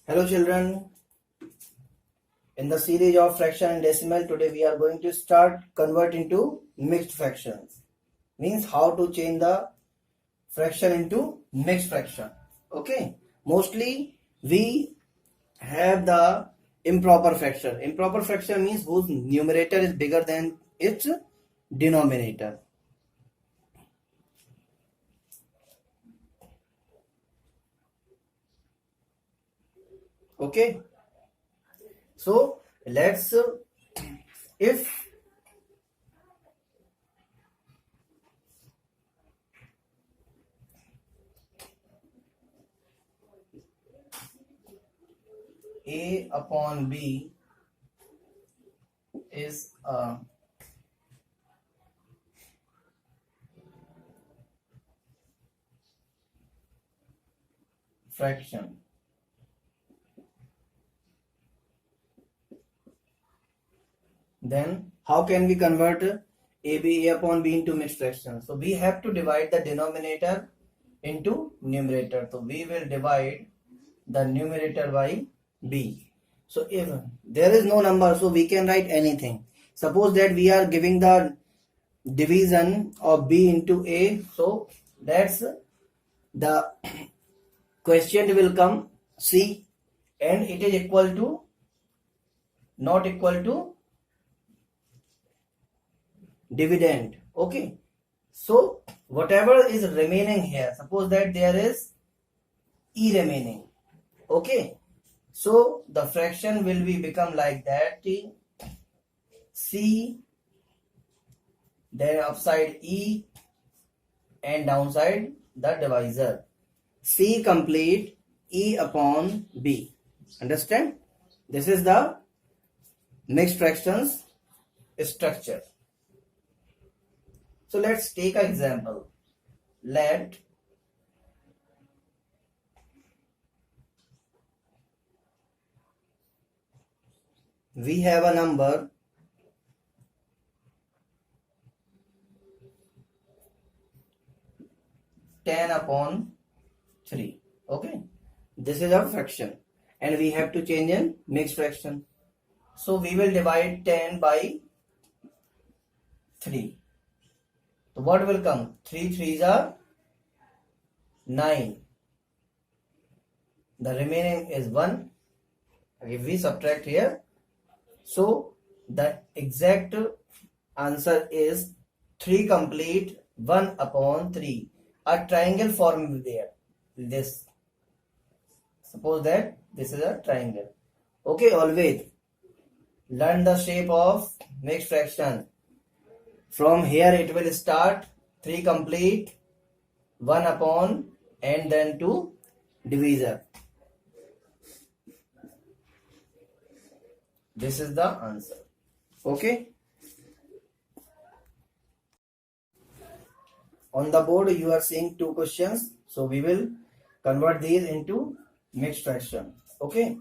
Hello children, in the series of fraction and decimal, today we are going to start convert into mixed fractions. Means how to change the fraction into mixed fraction. Okay, mostly we have the improper fraction. Improper fraction means whose numerator is bigger than its denominator. Okay, so let's if A upon B is a fraction, then how can we convert A upon B into mixed fraction? So we have to divide the denominator into numerator. So we will divide the numerator by B. So if there is no number, so we can write anything. Suppose that we are giving the division of B into A, so that's the quotient will come C, and it is equal to not equal to dividend. Okay, so whatever is remaining here, suppose that there is E remaining. Okay, so the fraction will be become like that, C, then upside E, and downside the divisor, C complete E upon B. Understand? This is the mixed fractions structure. So let's take an example. Let we have a number ten upon 3. Okay, this is a fraction and we have to change in mixed fraction. So we will divide 10 by 3. So what will come? 3 3s are 9. The remaining is 1. If we subtract here, so the exact answer is 3 complete 1 upon 3. A triangle form there. This. Suppose that this is a triangle. Okay, always learn the shape of mixed fraction. From here it will start 3 complete 1 upon and then 2 divisor. This is the answer. Okay. On the board you are seeing 2 questions. So we will convert these into mixed fraction. Okay.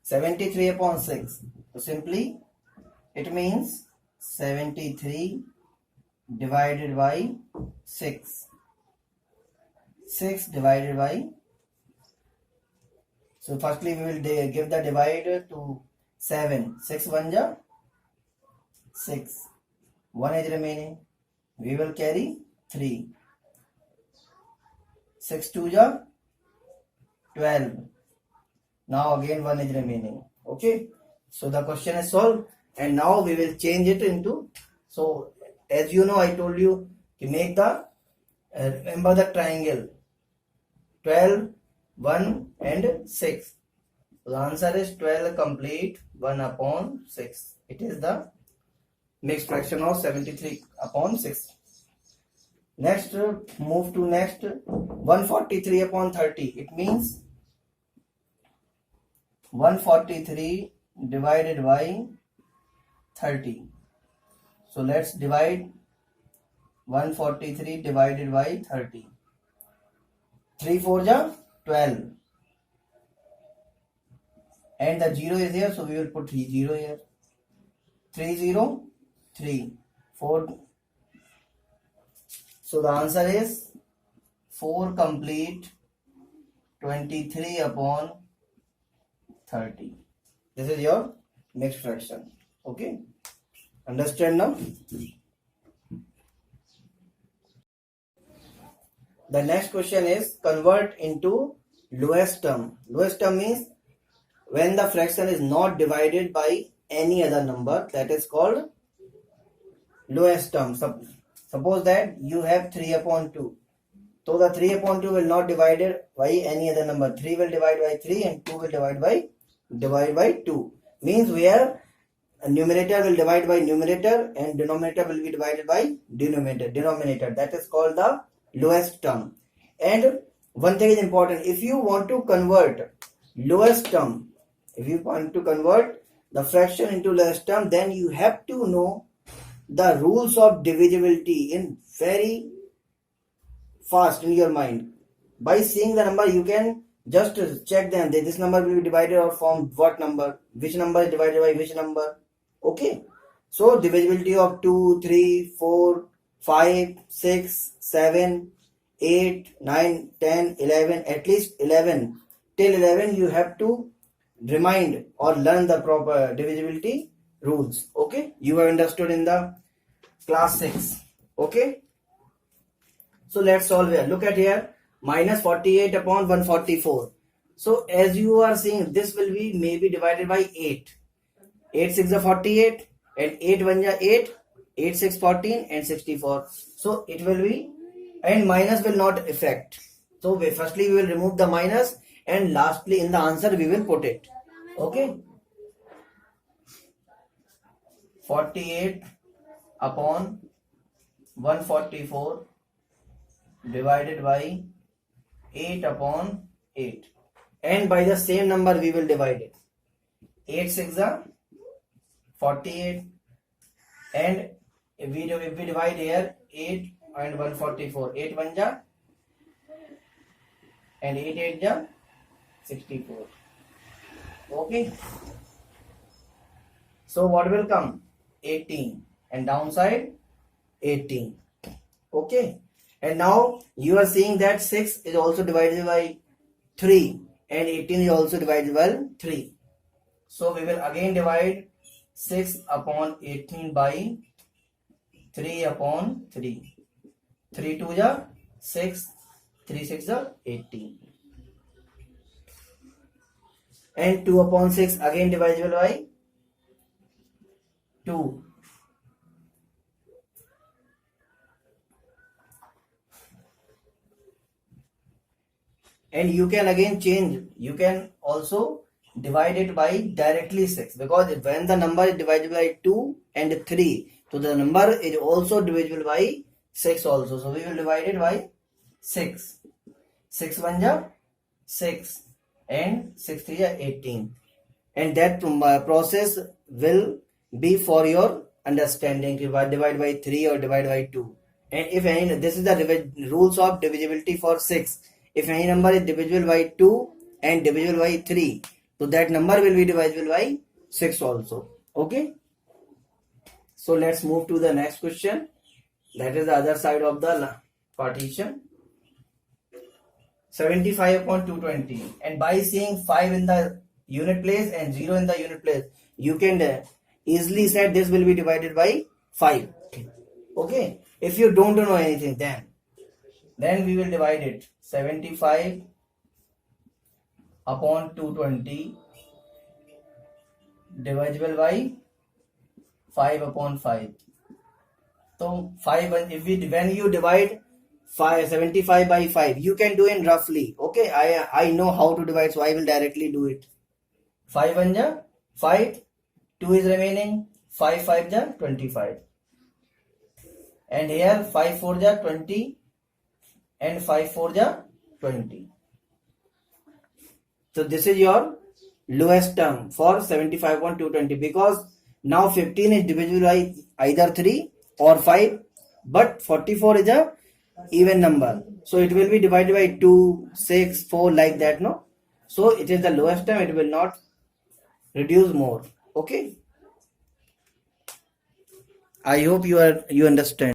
73 upon 6. So simply it means 73 divided by 6. 6 divided by. So firstly we will give the divider to 7. 6 1 ja 6. 1 is remaining. We will carry 3. 6 2 ja 12. Now again 1 is remaining. Okay. So the question is solved, and now we will change it into. So as you know, I told you to make the remember the triangle 12 1 and 6. So the answer is 12 complete 1 upon 6. It is the mixed fraction of 73 upon 6. Next, move to next 143 upon 30. It means 143 divided by 30. So let's divide 143 divided by 30. 3 4 ja 12. And the 0 is here, so we will put 0 here. 3 0 3 4. So the answer is 4 complete 23 upon 30. This is your mixed fraction. Okay, understand now? The next question is convert into lowest term. Lowest term means when the fraction is not divided by any other number, that is called lowest term. Suppose that you have 3 upon 2. So the 3 upon 2 will not divided by any other number. 3 will divide by 3 and 2 will divide by 2. Means where numerator will divide by numerator and denominator will be divided by denominator. That is called the lowest term. And one thing is important, if you want to convert lowest term, if you want to convert the fraction into lowest term, then you have to know the rules of divisibility in very fast in your mind. By seeing the number, you can just check them. This number will be divided or from what number, which number is divided by which number. Okay, so divisibility of 2, 3, 4, 5, 6, 7, 8, 9, 10, 11, at least 11. Till 11 you have to remind or learn the proper divisibility rules. Okay, you have understood in the class 6. Okay, so let's solve here. Look at here, minus 48 upon 144. So as you are seeing, this will be maybe divided by 8. 8 6 are 48 and 8 1 are 8, 8 6 14 and 64. So it will be, and minus will not affect. So firstly we will remove the minus and lastly in the answer we will put it. Okay, 48 upon 144 divided by 8 upon 8, and by the same number we will divide it. 8 6 are 48 and if we divide here 8 and 144, 8 1 ja and 8 8 ja 64. Okay, so what will come? 18 and downside 18. Okay, and now you are seeing that 6 is also divided by 3 and 18 is also divided by 3. So we will again divide 6 upon 18 by 3 upon 3. 3 2 ja 6, 3 6 ja 18. And 2 upon 6 again divisible by 2. And you can again change, you can also divide it by directly 6, because when the number is divisible by 2 and 3, so the number is also divisible by 6 also. So we will divide it by 6. 6 1 ja 6 and 6 3 ja 18. And that process will be for your understanding, divide by 3 or divide by 2. And if any, this is the rules of divisibility for 6. If any number is divisible by 2 and divisible by 3, so that number will be divisible by 6 also. Okay, so let's move to the next question. That is the other side of the partition. 75 upon 220, and by seeing 5 in the unit place and 0 in the unit place, you can easily say this will be divided by 5. Okay, if you don't know anything, then we will divide it. 75 upon 220 divisible by 5 upon 5. So 5, if when you divide 75 by 5, you can do it roughly. Okay, I know how to divide, so I will directly do it. 5 1 ja 5, 2 is remaining, 5 5 ja 25, and here 5 4 ja 20 and 5 4 ja 20. So this is your lowest term for 75 upon 220, because now 15 is divisible by either 3 or 5, but 44 is a even number, so it will be divided by 2, 6, 4 like that, no? So it is the lowest term, it will not reduce more. Okay, I hope you understand.